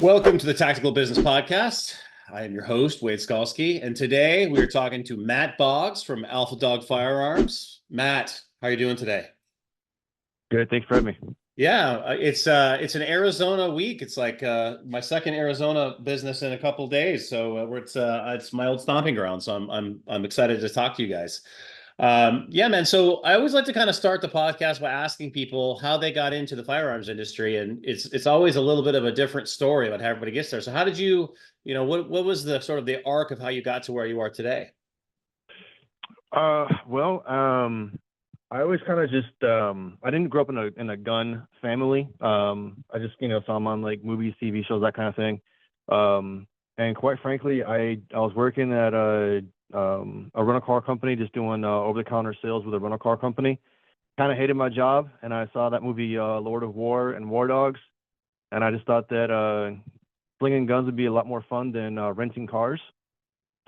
Welcome to the Tactical Business Podcast. I am your host, Wade Skalsky, and today we are talking to Matt Boggs from Alpha Dog Firearms. Matt, how are you doing today? Good. Thanks for having me. Yeah, it's an Arizona week. It's like my second Arizona business in a couple of days, so it's my old stomping ground. So I'm excited to talk to you guys. Yeah, man. So I always like to kind of start the podcast by asking people how they got into the firearms industry, and it's always a little bit of a different story about how everybody gets there. So how did what was the sort of the arc of how you got to where you are today? I always kind of just I didn't grow up in a gun family. I just saw them on like movies, TV shows, that kind of thing. And quite frankly, I was working at a rental car company, just doing over the counter sales with a rental car company. Kind of hated my job, and I saw that movie Lord of War and War Dogs, and I just thought that slinging guns would be a lot more fun than renting cars.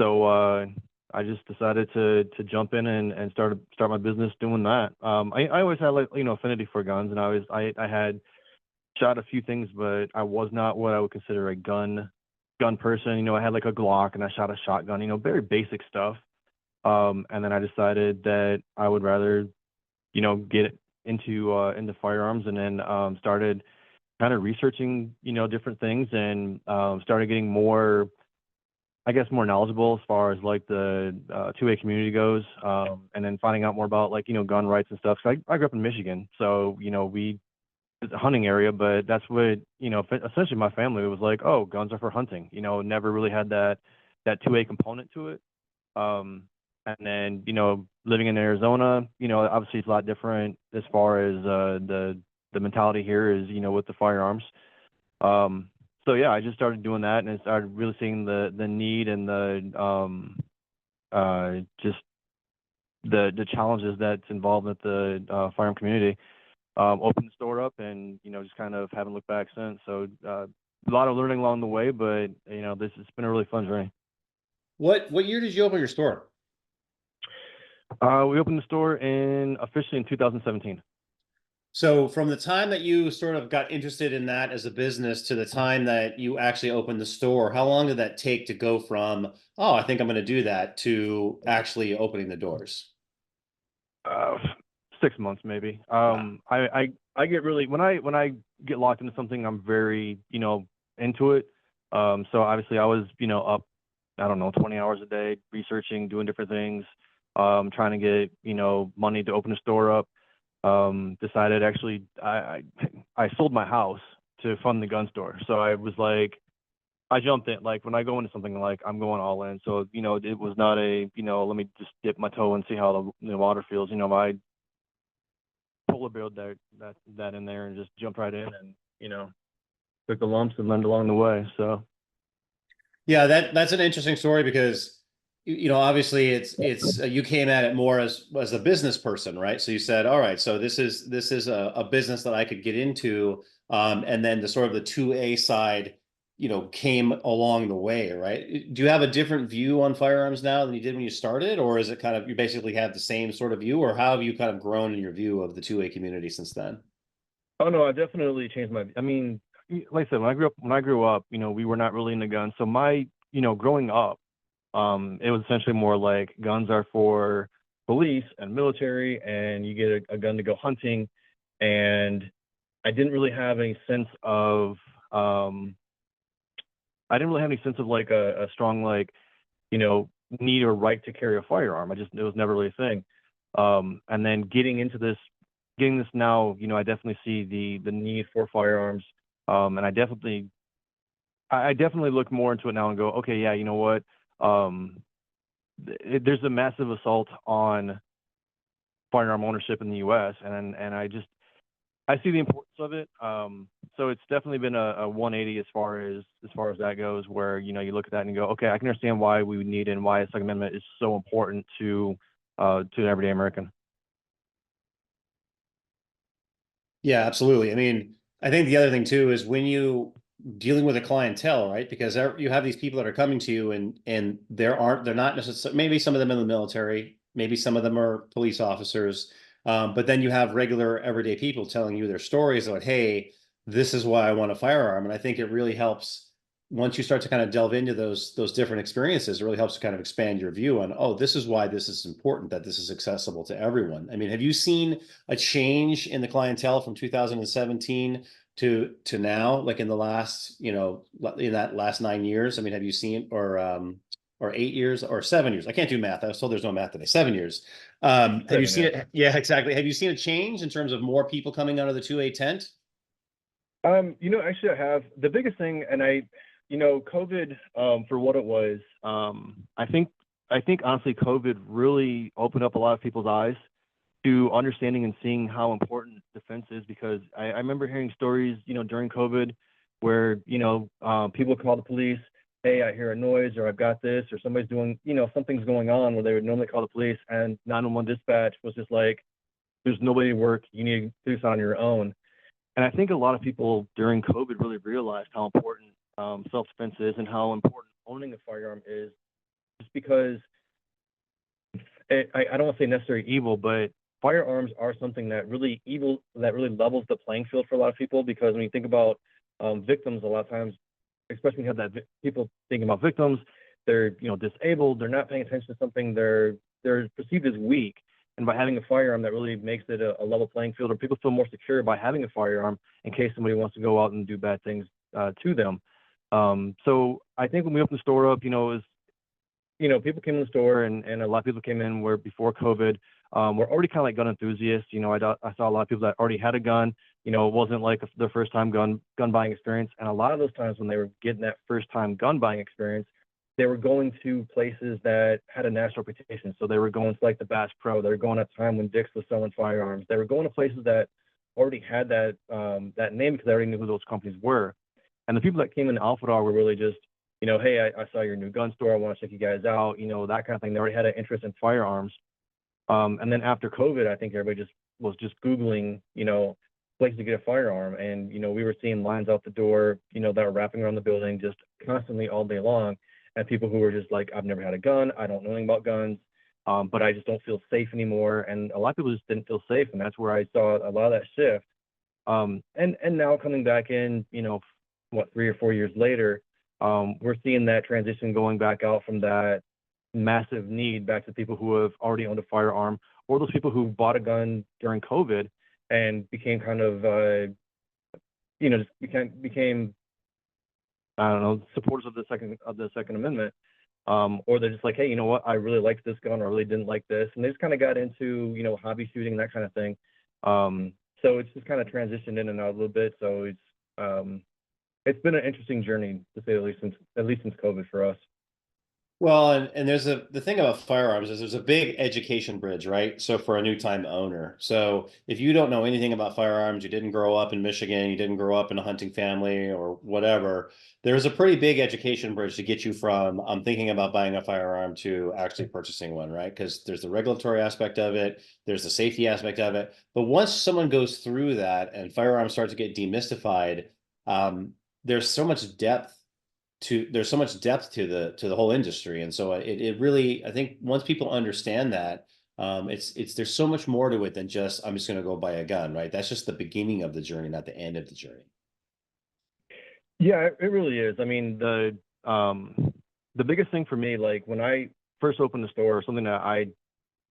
So I just decided to jump in and start my business doing that. I always had like affinity for guns, and I had shot a few things, but I was not what I would consider a gun person. I had like a Glock and I shot a shotgun. Very basic stuff. And then I decided that I would rather get into firearms, and then started kind of researching different things, and started getting more, I guess, more knowledgeable as far as like the 2A community goes, and then finding out more about like gun rights and stuff. So I grew up in Michigan, so it's a hunting area, but that's what essentially my family was like. Oh, guns are for hunting. Never really had that 2A component to it. And then living in Arizona, obviously it's a lot different as far as the mentality here is with the firearms. So yeah, I just started doing that, and I started really seeing the need and the just the challenges that's involved with the firearm community. Opened the store up, and just kind of haven't looked back since. So a lot of learning along the way, but this has been a really fun journey. What year did you open your store? We opened the store officially in 2017. So from the time that you sort of got interested in that as a business to the time that you actually opened the store, how long did that take to go from, oh, I think I'm going to do that, to actually opening the doors? Uh, 6 months maybe. Wow. I get really, when I get locked into something, I'm very into it. So obviously I was up, I don't know, 20 hours a day researching, doing different things, trying to get money to open a store up. Decided, actually, I sold my house to fund the gun store. So I was like, I jumped in. Like when I go into something, like I'm going all in. So it was not a let me just dip my toe and see how the water feels. I polar bear that in there and just jumped right in, and took the lumps and learned along the way. So Yeah, that's an interesting story because obviously it's you came at it more as a business person, right? So you said, all right, so this is a business that I could get into, and then the sort of the 2A side, came along the way, right? Do you have a different view on firearms now than you did when you started, or is it kind of you basically have the same sort of view, or how have you kind of grown in your view of the 2A community since then? oh no, I definitely changed my. I mean, like I said, when I grew up, we were not really into guns. So my, growing up, it was essentially more like guns are for police and military, and you get a gun to go hunting. And I didn't really have any sense of, I didn't really have any sense of like a strong like, you know, need or right to carry a firearm. It was never really a thing. And then getting this now, I definitely see the need for firearms. And I definitely look more into it now and go, okay, yeah, you know what? There's a massive assault on firearm ownership in the U.S. and I see the importance of it. So it's definitely been a 180 as far as that goes, where you look at that and you go, okay, I can understand why we would need it and why a Second Amendment is so important to an everyday American. Yeah, absolutely. I mean, I think the other thing too is when you dealing with a clientele, right? Because you have these people that are coming to you, and they're not necessarily, maybe some of them in the military, maybe some of them are police officers, but then you have regular everyday people telling you their stories about, hey, this is why I want a firearm, and I think it really helps. once you start to kind of delve into those different experiences, it really helps to kind of expand your view on, oh, this is why this is important, that this is accessible to everyone. I mean, have you seen a change in the clientele from 2017 to now, like in the last, in that last 9 years? I mean, have you seen, or 8 years or 7 years? I can't do math. I was told there's no math today. 7 years. Have you 7, seen yeah. it? Yeah, exactly. Have you seen a change in terms of more people coming out of the 2A tent? Actually, I have. The biggest thing, and COVID, for what it was, I think honestly, COVID really opened up a lot of people's eyes to understanding and seeing how important defense is. Because I remember hearing stories, during COVID, where people would call the police, "Hey, I hear a noise," or "I've got this," or somebody's doing, something's going on, where they would normally call the police, and 911 dispatch was just like, "There's nobody to work. You need to do this on your own." And I think a lot of people during COVID really realized how important self-defense is and how important owning a firearm is, just because I don't want to say necessary evil, but firearms are something that really levels the playing field for a lot of people. Because when you think about victims, a lot of times, especially when you have people thinking about victims, they're disabled, they're not paying attention to something, they're perceived as weak. And by having a firearm, that really makes it a level playing field, or people feel more secure by having a firearm in case somebody wants to go out and do bad things to them. So I think when we opened the store up, it was, people came in the store, and a lot of people came in where before COVID, were already kind of like gun enthusiasts. I saw a lot of people that already had a gun. It wasn't like their first time gun buying experience. And a lot of those times when they were getting that first time gun buying experience, they were going to places that had a national reputation. So they were going to like the Bass Pro. They were going at a time when Dick's was selling firearms. They were going to places that already had that name, because they already knew who those companies were. And the people that came in Alpha Dog were really just, "Hey, I saw your new gun store. I want to check you guys out." That kind of thing. They already had an interest in firearms. And then after COVID, I think everybody was just Googling, places to get a firearm. And, we were seeing lines out the door, that were wrapping around the building just constantly all day long. And people who were just like, "I've never had a gun. I don't know anything about guns. But I just don't feel safe anymore." And a lot of people just didn't feel safe. And that's where I saw a lot of that shift. And now coming back in, 3 or 4 years later, we're seeing that transition going back out from that massive need back to people who have already owned a firearm, or those people who bought a gun during COVID and became kind of, just became, I don't know, supporters of the Second Amendment. Or they're just like, "Hey, you know what? I really liked this gun, or I really didn't like this," and they just kind of got into, hobby shooting, that kind of thing. So it's just kind of transitioned in and out a little bit. So it's been an interesting journey, to say the least, since COVID for us. Well, and there's the thing about firearms is there's a big education bridge, right? So for a new time owner. So if you don't know anything about firearms, you didn't grow up in Michigan, you didn't grow up in a hunting family or whatever, there's a pretty big education bridge to get you from I'm thinking about buying a firearm to actually purchasing one, right? Because there's the regulatory aspect of it, there's the safety aspect of it. But once someone goes through that and firearms start to get demystified, there's so much depth there's so much depth to the whole industry. And so it really, I think once people understand that, it's there's so much more to it than just I'm just going to go buy a gun, right? That's just the beginning of the journey, not the end of the journey. Yeah, it really is. I mean, the biggest thing for me, like when I first opened the store, something that I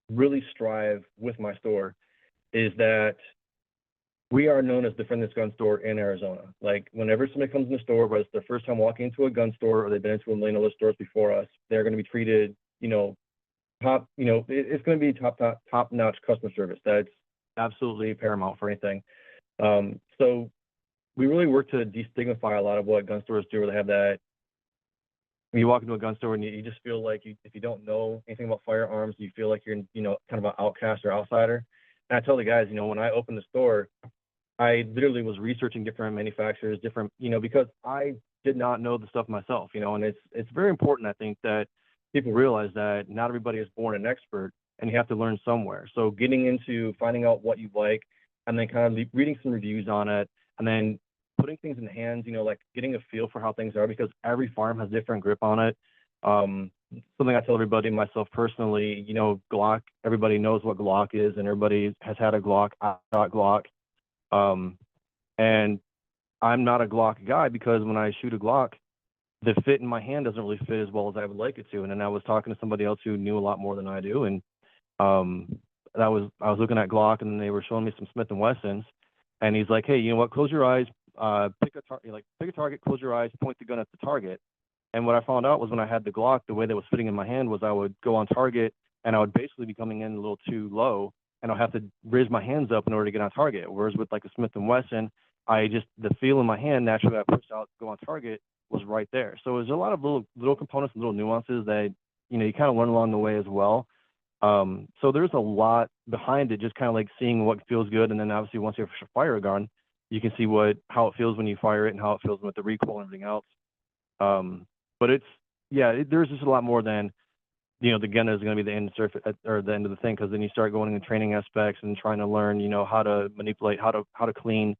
really strive with my store is that we are known as the friendliest gun store in Arizona. Like whenever somebody comes in the store, whether it's their first time walking into a gun store or they've been into a million other stores before us, they're going to be treated, top, it's going to be top notch customer service. That's absolutely paramount for anything. So we really work to destigmatize a lot of what gun stores do, where they have that. When you walk into a gun store and you just feel like if you don't know anything about firearms, you feel like you're, kind of an outcast or outsider. And I tell the guys, when I opened the store, I literally was researching different manufacturers, because I did not know the stuff myself, and it's very important, I think, that people realize that not everybody is born an expert and you have to learn somewhere. So getting into finding out what you like, and then kind of reading some reviews on it, and then putting things in the hands, like getting a feel for how things are, because every farm has different grip on it. Something I tell everybody, myself personally, Glock, everybody knows what Glock is, and everybody has had a Glock. I got Glock. And I'm not a Glock guy, because when I shoot a Glock, the fit in my hand doesn't really fit as well as I would like it to. And then I was talking to somebody else who knew a lot more than I do, and um, I was looking at Glock, and they were showing me some Smith and Wessons, and he's like, "Hey, you know what? Close your eyes, pick a target, close your eyes, point the gun at the target." And what I found out was when I had the Glock, the way that was fitting in my hand was I would go on target, and I would basically be coming in a little too low, and I'll have to raise my hands up in order to get on target. Whereas with like a Smith and Wesson, I just the feel in my hand naturally I pushed out to go on target was right there. So there's a lot of little components, little nuances that you kind of learn along the way as well. So there's a lot behind it, just kind of like seeing what feels good, and then obviously once you fire a gun, you can see how it feels when you fire it and how it feels with the recoil and everything else. But it's there's just a lot more than the gun is going to be the end of the surface or the end of the thing, because then you start going into training aspects and trying to learn how to manipulate, how to clean.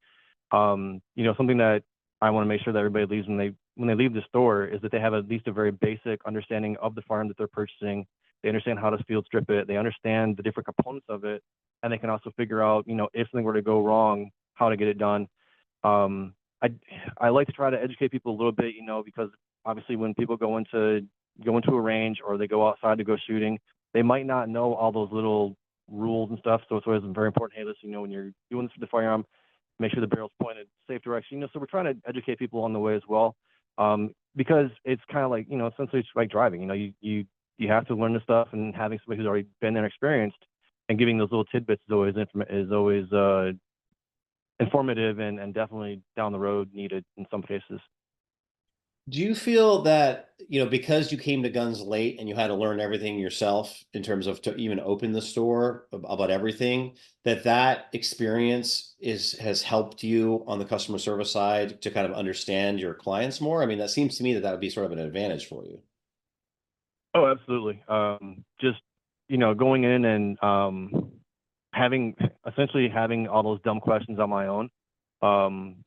Something that I want to make sure that everybody leaves when they leave the store is that they have at least a very basic understanding of the firearm that they're purchasing. They understand how to field strip it. They understand the different components of it, and they can also figure out, if something were to go wrong, how to get it done. Um, I like to try to educate people a little bit, because obviously when people go into a range or they go outside to go shooting, they might not know all those little rules and stuff. So it's always very important. Hey, listen, when you're doing this with the firearm, make sure the barrel's pointed safe direction. So we're trying to educate people on the way as well, because it's kind of like essentially it's like driving. You have to learn the stuff, and having somebody who's already been there, experienced, and giving those little tidbits is always informative and definitely down the road needed in some cases. Do you feel that, because you came to guns late and you had to learn everything yourself in terms of to even open the store about everything, that experience has helped you on the customer service side to kind of understand your clients more? I mean, that seems to me that would be sort of an advantage for you. Oh, absolutely. Just going in and having having all those dumb questions on my own. Um,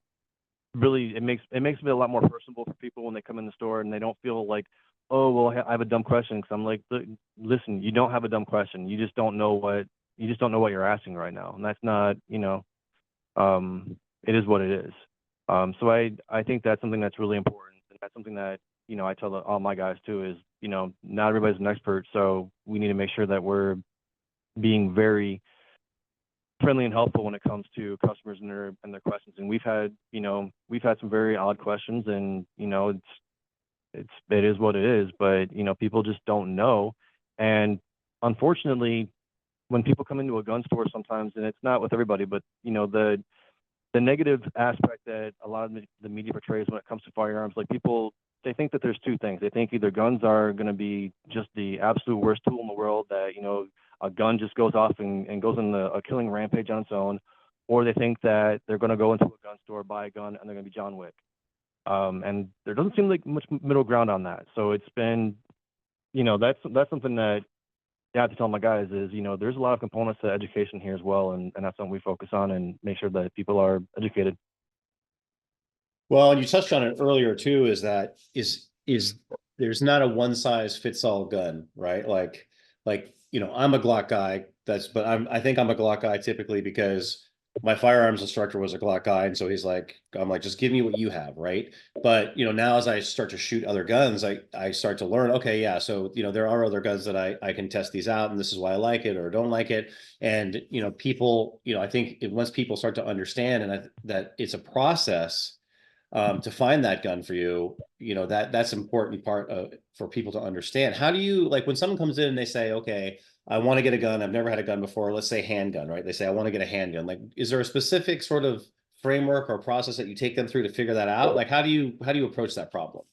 Really, it makes me a lot more personable for people when they come in the store, and they don't feel like, oh well, I have a dumb question. Because I'm like, listen, you don't have a dumb question. You just don't know what you're asking right now, and that's not it is what it is. So I think that's something that's really important, and that's something that I tell all my guys too is not everybody's an expert, so we need to make sure that we're being very friendly and helpful when it comes to customers and their questions. And we've had some very odd questions, and it is what it is. But people just don't know, and unfortunately, when people come into a gun store sometimes, and it's not with everybody, but the negative aspect that a lot of the media portrays when it comes to firearms, like people, they think that there's two things. They think either guns are going to be just the absolute worst tool in the world, that a gun just goes off and goes on a killing rampage on its own, or they think that they're going to go into a gun store, buy a gun, and they're going to be John Wick. And there doesn't seem like much middle ground on that. So it's been, that's something that I have to tell my guys is, there's a lot of components to education here as well, and that's something we focus on and make sure that people are educated. Well, and you touched on it earlier too, is that is there's not a one size fits all gun, right? Like, I'm a Glock guy. I think I'm a Glock guy typically because my firearms instructor was a Glock guy, and so I'm like, just give me what you have, right? But now as I start to shoot other guns, I start to learn, okay, yeah, so there are other guns that I can test these out, and this is why I like it or don't like it. And people, I think once people start to understand that it's a process to find that gun for you, that's important part for people to understand. How do you, like, when someone comes in and they say, okay, I want to get a gun, I've never had a gun before, let's say handgun, right? They say, I want to get a handgun. Like, is there a specific sort of framework or process that you take them through to figure that out? Like, how do you approach that problem?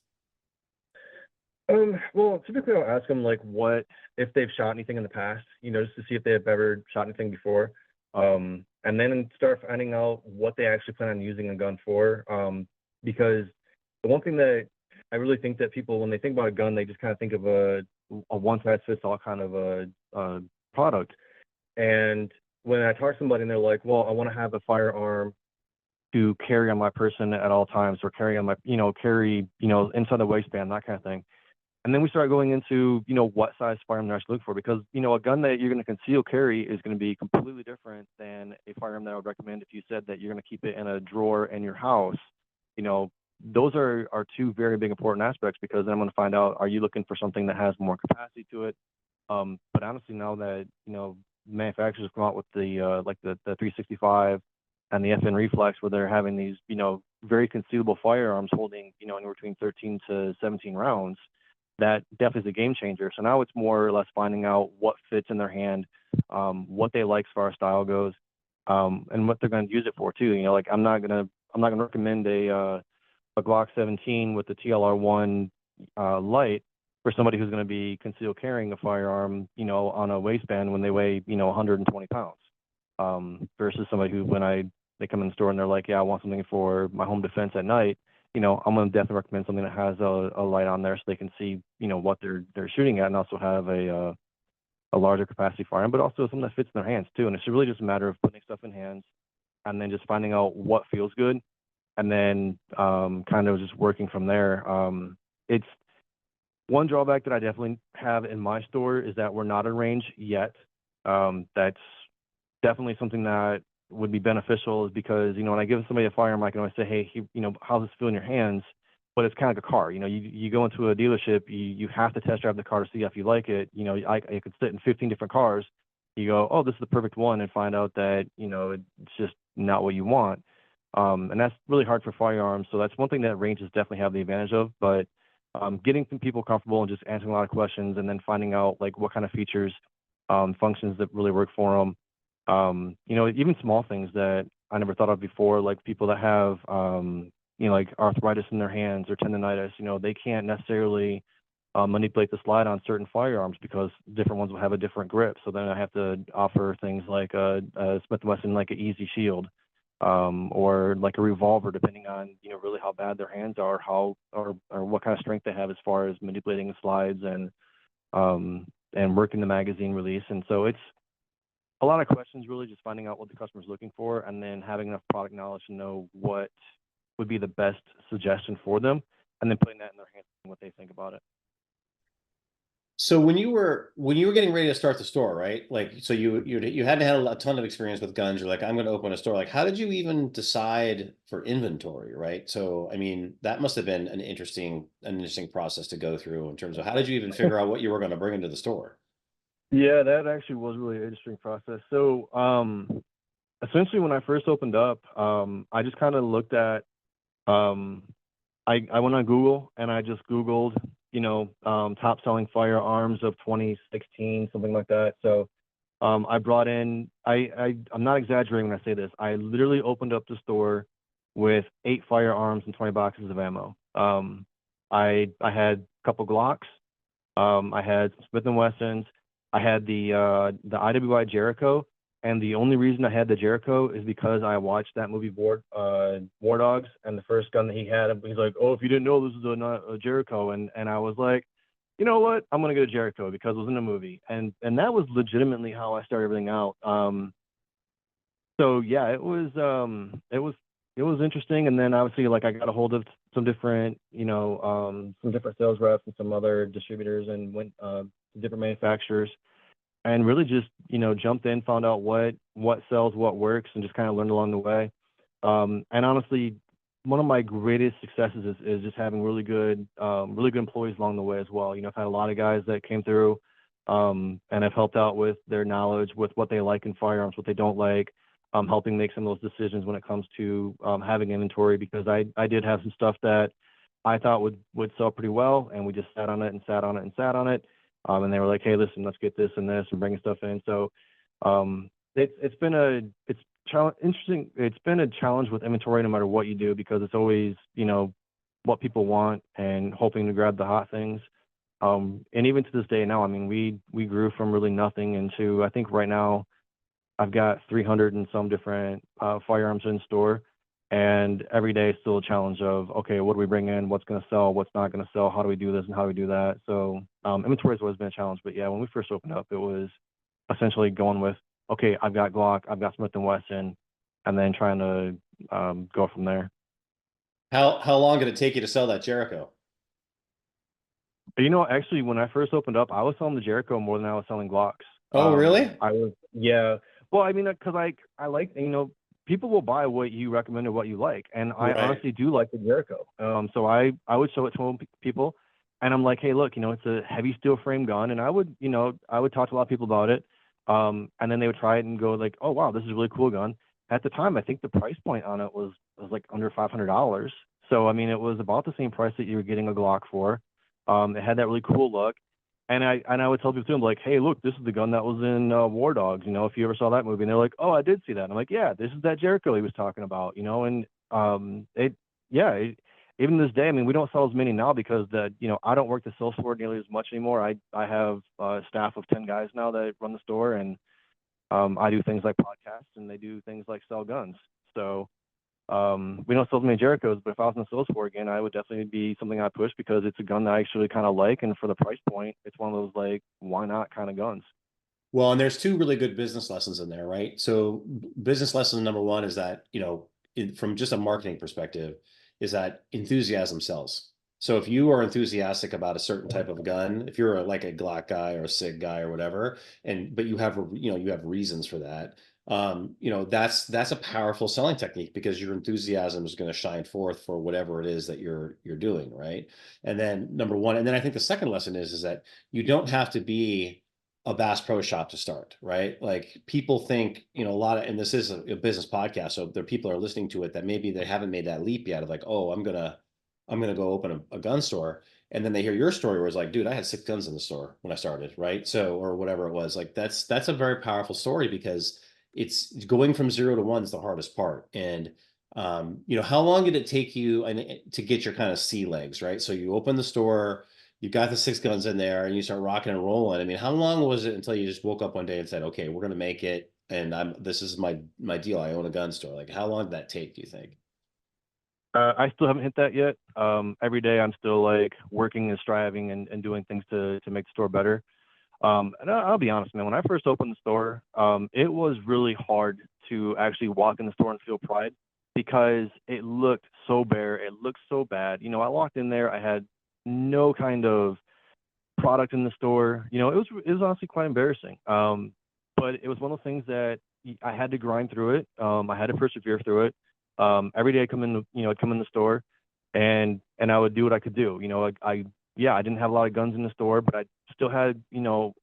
Well, typically I'll ask them like what if they've shot anything in the past, just to see if they've ever shot anything before. And then start finding out what they actually plan on using a gun for. Because the one thing that I really think that people, when they think about a gun, they just kind of think of a one size fits all kind of a product. And when I talk to somebody and they're like, well, I want to have a firearm to carry on my person at all times, or carry on my, inside the waistband, that kind of thing. And then we start going into, what size firearm they're actually looking for, because, a gun that you're going to conceal carry is going to be completely different than a firearm that I would recommend if you said that you're going to keep it in a drawer in your house, you know, those are two very big important aspects, because then I'm going to find out, are you looking for something that has more capacity to it? But honestly, now that, manufacturers come out with the like the 365 and the FN Reflex, where they're having these, very concealable firearms holding, anywhere between 13 to 17 rounds, that definitely is a game changer. So now it's more or less finding out what fits in their hand, what they like as far as style goes, and what they're going to use it for too. Like I'm not gonna recommend a Glock 17 with the TLR1 light for somebody who's going to be concealed carrying a firearm, on a waistband when they weigh, 120 pounds, versus somebody who, they come in the store and they're like, yeah, I want something for my home defense at night. I'm going to definitely recommend something that has a light on there so they can see, what they're shooting at, and also have a larger capacity firearm, but also something that fits in their hands too. And it's really just a matter of putting stuff in hands and then just finding out what feels good, and then kind of just working from there. It's one drawback that I definitely have in my store is that we're not in range yet. That's definitely something that would be beneficial, is because, when I give somebody a firearm, I can always say, hey, how's this feel in your hands? But it's kind of like a car. You go into a dealership, you have to test drive the car to see if you like it. I could sit in 15 different cars. You go, oh, this is the perfect one, and find out that, it's just not what you want. And that's really hard for firearms. So that's one thing that ranges definitely have the advantage of. But getting some people comfortable and just answering a lot of questions, and then finding out like what kind of features, functions that really work for them. Even small things that I never thought of before, like people that have, like arthritis in their hands or tendonitis, they can't necessarily manipulate the slide on certain firearms because different ones will have a different grip. So then I have to offer things like a Smith & Wesson, like an Easy Shield, or like a revolver, depending on, really how bad their hands are, or what kind of strength they have as far as manipulating the slides, and working the magazine release. And so it's a lot of questions, really just finding out what the customer's looking for, and then having enough product knowledge to know what would be the best suggestion for them, and then putting that in their hands and what they think about it. So when you were getting ready to start the store, right? Like, so you hadn't had a ton of experience with guns. You're like, I'm going to open a store. Like, how did you even decide for inventory, right? So, I mean, that must have been an interesting process to go through in terms of how did you even figure out what you were going to bring into the store? Yeah, that actually was really an interesting process. So, essentially, when I first opened up, I just kind of looked at, um, I went on Google and I just Googled, top selling firearms of 2016, something like that. So, I brought in, I'm not exaggerating when I say this. I literally opened up the store with 8 firearms and 20 boxes of ammo. I had a couple Glocks. I had some Smith & Wessons. I had the IWI Jericho, and the only reason I had the Jericho is because I watched that movie War Dogs, and the first gun that he had, he's like, oh, if you didn't know, this is a Jericho, and I was like, you know what, I'm gonna get a Jericho because it was in a movie, and that was legitimately how I started everything out. So yeah, it was interesting, and then obviously, like, I got a hold of some different sales reps and some other distributors, and went to different manufacturers, and really just jumped in, found out what sells, what works, and just kind of learned along the way. And honestly, one of my greatest successes is just having really good employees along the way as well. I've had a lot of guys that came through, and have helped out with their knowledge, with what they like in firearms, what they don't like, helping make some of those decisions when it comes to having inventory, because I did have some stuff that I thought would sell pretty well, and we just sat on it and sat on it and sat on it. And they were like, hey, listen, let's get this and this and bringing stuff in. So it's been interesting. It's been a challenge with inventory no matter what you do, because it's always, what people want and hoping to grab the hot things. And even to this day now, I mean, we grew from really nothing into, I think right now I've got 300 and some different firearms in store. And every day is still a challenge of, okay, what do we bring in? What's going to sell? What's not going to sell? How do we do this and how do we do that? So inventory has always been a challenge. But yeah, when we first opened up, it was essentially going with, okay, I've got Glock, I've got Smith & Wesson, and then trying to go from there. How long did it take you to sell that Jericho? But, actually, when I first opened up, I was selling the Jericho more than I was selling Glocks. Oh, really? I was, yeah. Well, I mean, because I like, people will buy what you recommend or what you like, and I Right. honestly do like the Jericho. So I would show it to people, and I'm like, hey, look, it's a heavy steel frame gun, and I would talk to a lot of people about it, and then they would try it and go like, oh wow, this is a really cool gun. At the time, I think the price point on it was like under $500. So I mean, it was about the same price that you were getting a Glock for. It had that really cool look. And I would tell people too, I'm like, hey, look, this is the gun that was in War Dogs. If you ever saw that movie, and they're like, oh, I did see that. And I'm like, yeah, this is that Jericho he was talking about. And yeah, even this day, I mean, we don't sell as many now because I don't work the sales floor nearly as much anymore. I have a staff of 10 guys now that run the store, and I do things like podcasts, and they do things like sell guns. So we don't sell as many Jerichos, but if I was in the sales floor again, I would definitely be something I'd push because it's a gun that I actually kind of like, and for the price point, it's one of those like why not kind of guns. Well, and there's two really good business lessons in there, right? So business lesson number one is that, from just a marketing perspective, is that enthusiasm sells. So if you are enthusiastic about a certain type of gun, if you're like a Glock guy or a SIG guy or whatever, but you have reasons for that, that's a powerful selling technique because your enthusiasm is going to shine forth for whatever it is that you're doing, right? And then number one, and then I think the second lesson is that you don't have to be a Bass Pro Shop to start, right? Like people think, a lot of, and this is a business podcast, so there people are listening to it that maybe they haven't made that leap yet of like, oh, I'm gonna go open a gun store, and then they hear your story where it's like, dude, I had 6 guns in the store when I started, right? So or whatever it was, like that's a very powerful story because it's going from 0 to 1 is the hardest part, and how long did it take you and to get your kind of sea legs, right? So you open the store, you got the 6 guns in there and you start rocking and rolling. I mean, how long was it until you just woke up one day and said, okay, we're gonna make it and this is my deal. I own a gun store. Like how long did that take, do you think? I still haven't hit that yet. Every day I'm still like working and striving and doing things to make the store better. And I'll be honest, man, when I first opened the store, it was really hard to actually walk in the store and feel pride because it looked so bare. It looked so bad. I walked in there, I had no kind of product in the store. It was honestly quite embarrassing. But it was one of those things that I had to grind through it. I had to persevere through it. Every day I'd come in the store and I would do what I could do. Yeah, I didn't have a lot of guns in the store, but I still had, the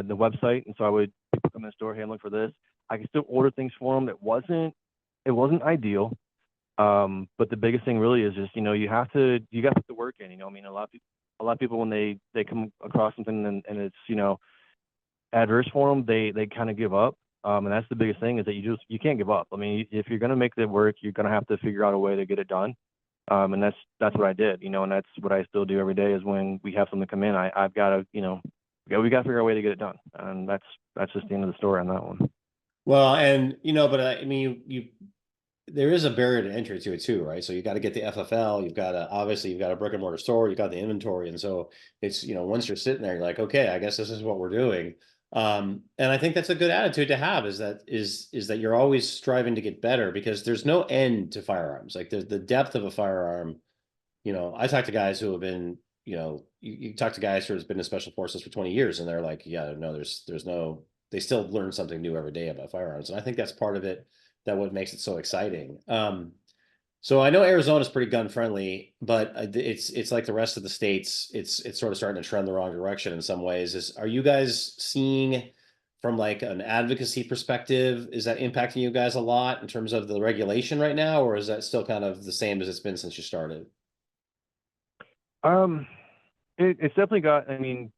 website. And so people come in the store, hey, look for this. I could still order things for them. It wasn't ideal. But the biggest thing really is just, you got to put the work in. I mean, a lot of people when they come across something and it's, adverse for them, they kind of give up. And that's the biggest thing is that you can't give up. I mean, if you're going to make the work, you're going to have to figure out a way to get it done. And that's what I did, and that's what I still do every day is when we have something come in, I've got to, we got to figure out a way to get it done. And that's just the end of the story on that one. Well, and but I mean, you there is a barrier to entry to it too, right? So you got to get the FFL, you've got a brick and mortar store, you got the inventory, and so it's once you're sitting there, you're like, okay, I guess this is what we're doing. And I think that's a good attitude to have is that you're always striving to get better because there's no end to firearms. Like the depth of a firearm. I talk to guys who have been, you talk to guys who have been in special forces for 20 years and they're like, yeah, no, there's no, they still learn something new every day about firearms. And I think that's part of it that what makes it so exciting. So I know Arizona is pretty gun friendly, but it's like the rest of the states. It's sort of starting to trend the wrong direction in some ways. Are you guys seeing from like an advocacy perspective, is that impacting you guys a lot in terms of the regulation right now, or is that still kind of the same as it's been since you started? Um, it's definitely got, I mean,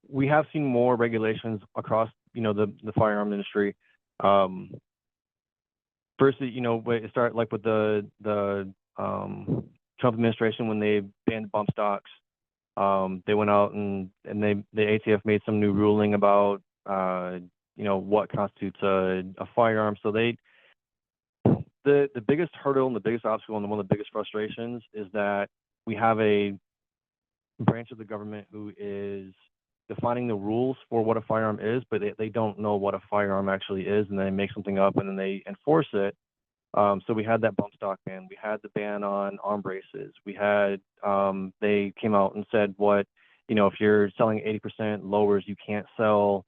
we have seen more regulations across, the firearm industry. Um, Firstly, it started like with the Trump administration when they banned bump stocks. They went out and the ATF made some new ruling about what constitutes a firearm. So the biggest hurdle and the biggest obstacle and one of the biggest frustrations is that we have a branch of the government who is defining the rules for what a firearm is, but they don't know what a firearm actually is, and then they make something up and then they enforce it. So we had that bump stock ban. We had the ban on arm braces. We had they came out and said if you're selling 80% lowers, you can't sell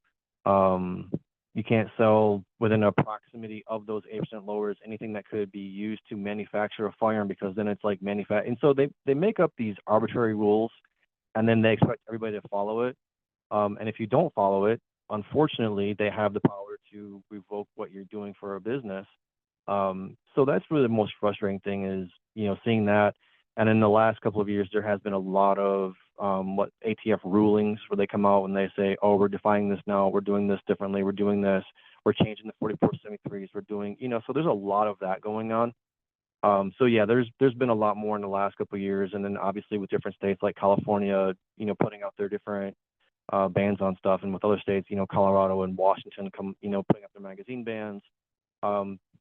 You can't sell within a proximity of those 8% lowers anything that could be used to manufacture a firearm, because then it's like manufacture. And so they make up these arbitrary rules, and then they expect everybody to follow it. And if you don't follow it, unfortunately, they have the power to revoke what you're doing for a business. So that's really the most frustrating thing is, seeing that. And in the last couple of years, there has been a lot of what ATF rulings where they come out and they say, oh, we're defining this now, we're doing this differently, we're doing this, we're changing the 4473s, we're doing, so there's a lot of that going on. So yeah, there's been a lot more in the last couple of years, and then obviously with different states like California, putting out their different bans on stuff, and with other states, Colorado and Washington putting up their magazine bans.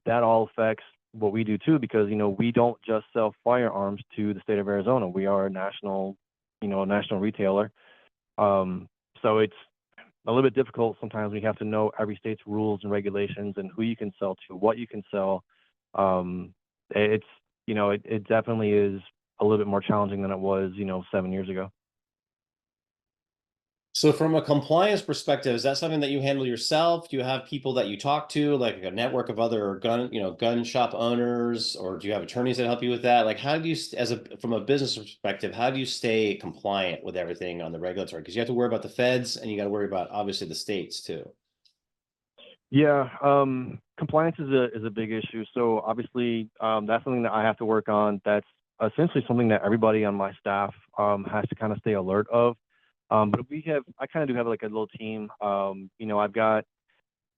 That all affects what we do too, because we don't just sell firearms to the state of Arizona. We are a national retailer. So it's a little bit difficult sometimes. We have to know every state's rules and regulations and who you can sell to, what you can sell. It's it definitely is a little bit more challenging than it was 7 years ago. So from a compliance perspective, is that something that you handle yourself? Do you have people that you talk to, like a network of other gun shop owners, or do you have attorneys that help you with that? Like, how do you, from a business perspective, how do you stay compliant with everything on the regulatory? Because you have to worry about the feds, and you got to worry about obviously the states too. Yeah, compliance is a big issue. So obviously, that's something that I have to work on. That's essentially something that everybody on my staff has to kind of stay alert of. But I kind of do have like a little team. Um, I got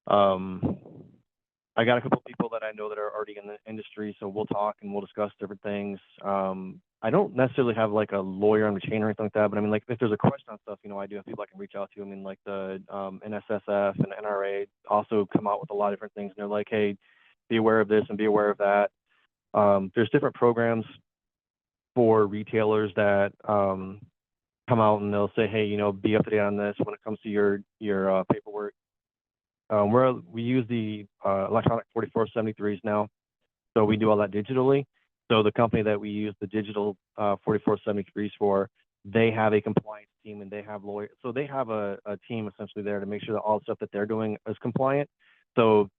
a couple of people that I know that are already in the industry, so we'll talk and we'll discuss different things. I don't necessarily have like a lawyer on retainer or anything like that, but I mean, like if there's a question on stuff, I do have people I can reach out to. I mean, like the NSSF and NRA also come out with a lot of different things, and they're like, hey, be aware of this and be aware of that. There's different programs for retailers that come out and they'll say, hey, be up to date on this when it comes to your paperwork. We use the electronic 4473s now, so we do all that digitally. So the company that we use the digital 4473s for, they have a compliance team and they have lawyers. So they have a team essentially there to make sure that all the stuff that they're doing is compliant. So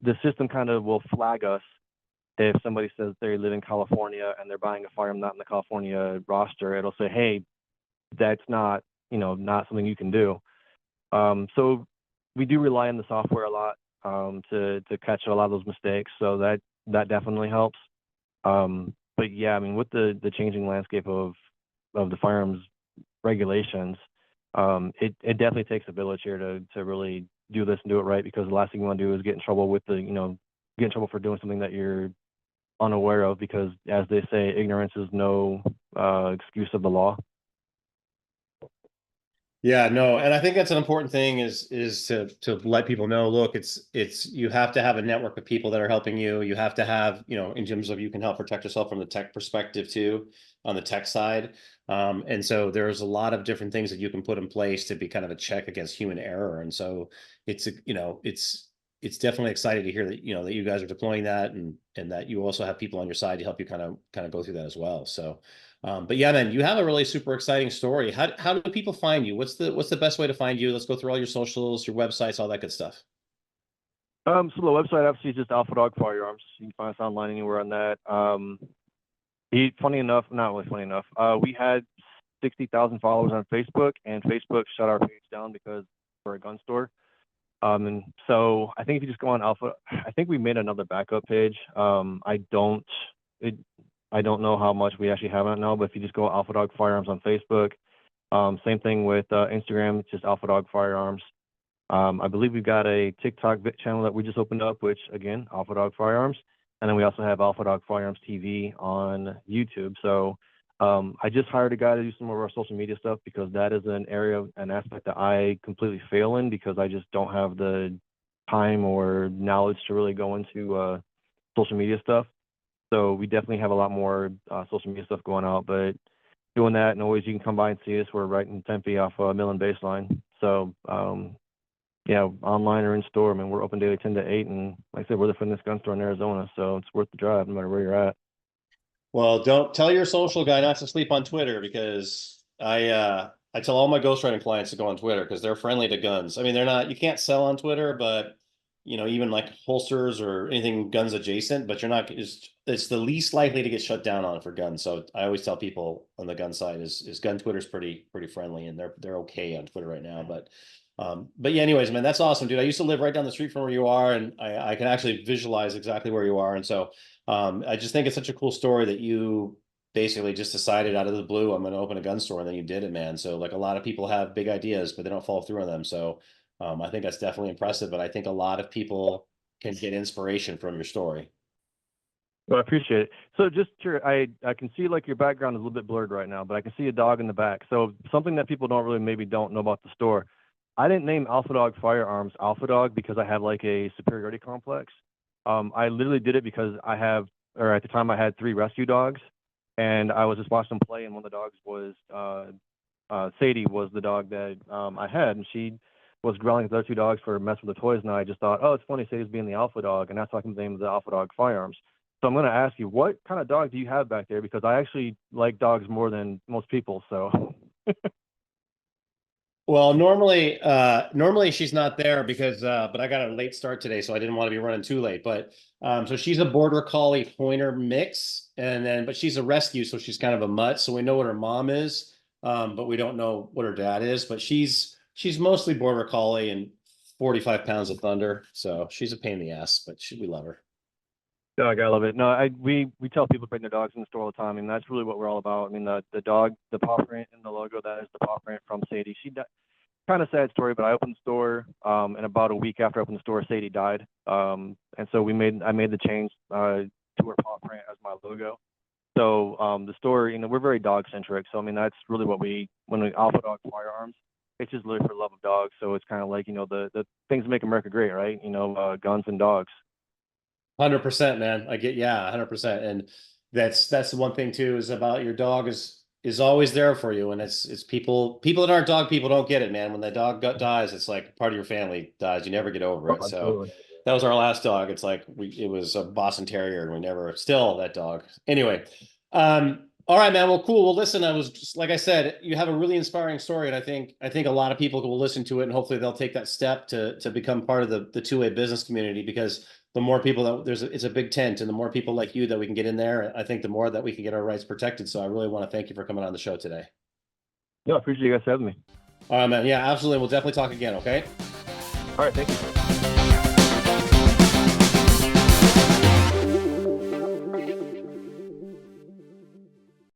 the system kind of will flag us if somebody says they live in California and they're buying a firearm not in the California roster. It'll say, hey, that's not not something you can do. So we do rely on the software a lot to catch a lot of those mistakes. So that definitely helps. But yeah, I mean, with the changing landscape of the firearms regulations, it definitely takes a village here to really do this and do it right, because the last thing you want to do is get in trouble with get in trouble for doing something that you're unaware of, because as they say, ignorance is no excuse of the law. Yeah, no, and I think that's an important thing is to let people know, look, it's you have to have a network of people that are helping you. You have to have, in terms of you can help protect yourself from the tech perspective too, on the tech side. And so there's a lot of different things that you can put in place to be kind of a check against human error. And so it's it's definitely exciting to hear that that you guys are deploying that, and that you also have people on your side to help you kind of go through that as well. So but yeah, man, you have a really super exciting story. How do people find you? What's the best way to find you? Let's go through all your socials, your websites, all that good stuff. So the website obviously is just Alpha Dog Firearms. You can find us online anywhere on that. Funny enough, not really funny enough, we had 60,000 followers on Facebook, and Facebook shut our page down because we're a gun store. And so I think if you just go on Alpha, I think we made another backup page. I don't know how much we actually have on it now, but if you just go Alpha Dog Firearms on Facebook, same thing with Instagram, it's just Alpha Dog Firearms. I believe we've got a TikTok channel that we just opened up, which again, Alpha Dog Firearms. And then we also have Alpha Dog Firearms TV on YouTube. So I just hired a guy to do some of our social media stuff, because that is an aspect that I completely fail in, because I just don't have the time or knowledge to really go into social media stuff. So we definitely have a lot more social media stuff going out, but doing that, and always you can come by and see us. We're right in Tempe off Mill and Baseline. So yeah, online or in store. I mean, we're open daily 10 to 8, and like I said, we're the fitness gun store in Arizona, so it's worth the drive no matter where you're at. Well, don't tell your social guy not to sleep on Twitter, because I tell all my ghostwriting clients to go on Twitter because they're friendly to guns. I mean, they're not, you can't sell on Twitter, but even like holsters or anything guns adjacent, but you're not, it's the least likely to get shut down on for guns. So I always tell people on the gun side is gun Twitter's pretty friendly, and they're okay on Twitter right now. But yeah, anyways, man, that's awesome, dude. I used to live right down the street from where you are, and I can actually visualize exactly where you are. And so I just think it's such a cool story that you basically just decided out of the blue, I'm going to open a gun store, and then you did it, man. So like a lot of people have big ideas, but they don't follow through on them. So I think that's definitely impressive, but I think a lot of people can get inspiration from your story. Well, I appreciate it. So just here, I can see like your background is a little bit blurred right now, but I can see a dog in the back. So something that people don't really maybe don't know about the store. I didn't name Alpha Dog Firearms Alpha Dog because I have like a superiority complex. I literally did it because at the time I had 3 rescue dogs, and I was just watching them play, and one of the dogs was Sadie was the dog that I had, and she was growling at the other 2 dogs for messing with the toys, and I just thought, oh, it's funny, Sadie's being the alpha dog, and that's how I can name the Alpha Dog Firearms. So I'm going to ask you, what kind of dog do you have back there? Because I actually like dogs more than most people. So Well, normally she's not there because, but I got a late start today, so I didn't want to be running too late. But so she's a border collie pointer mix, but she's a rescue, so she's kind of a mutt. So we know what her mom is, but we don't know what her dad is. But she's mostly border collie and 45 pounds of thunder. So she's a pain in the ass, but we love her. dog, I love it. No, we tell people bring their dogs in the store all the time, and that's really what we're all about. I mean, the dog, the paw print and the logo, that is the paw print from Sadie. Kind of sad story, but I opened the store, and about a week after I opened the store, Sadie died. And so I made the change to her paw print as my logo. So the store, we're very dog centric. So I mean, that's really when we Alpha Dog Firearms, it's just literally for love of dogs. So it's kind of like the things that make America great, right? Guns and dogs. 100%, man. Yeah, 100%. And that's the one thing too, is about your dog is always there for you. And it's people that aren't dog people don't get it, man. When the dog dies, it's like part of your family dies. You never get over it. Oh, So absolutely. that was our last dog. It's like it was a Boston Terrier, and we never still that dog. Anyway, all right, man. Well, cool. Well, listen, I was just like I said, you have a really inspiring story, and I think a lot of people will listen to it, and hopefully they'll take that step to become part of the two-way business community, because the more people it's a big tent, and the more people like you that we can get in there, I think the more that we can get our rights protected. So I really want to thank you for coming on the show today. Yeah, I appreciate you guys having me. All right, man. Yeah, absolutely. We'll definitely talk again. Okay. All right, thank you.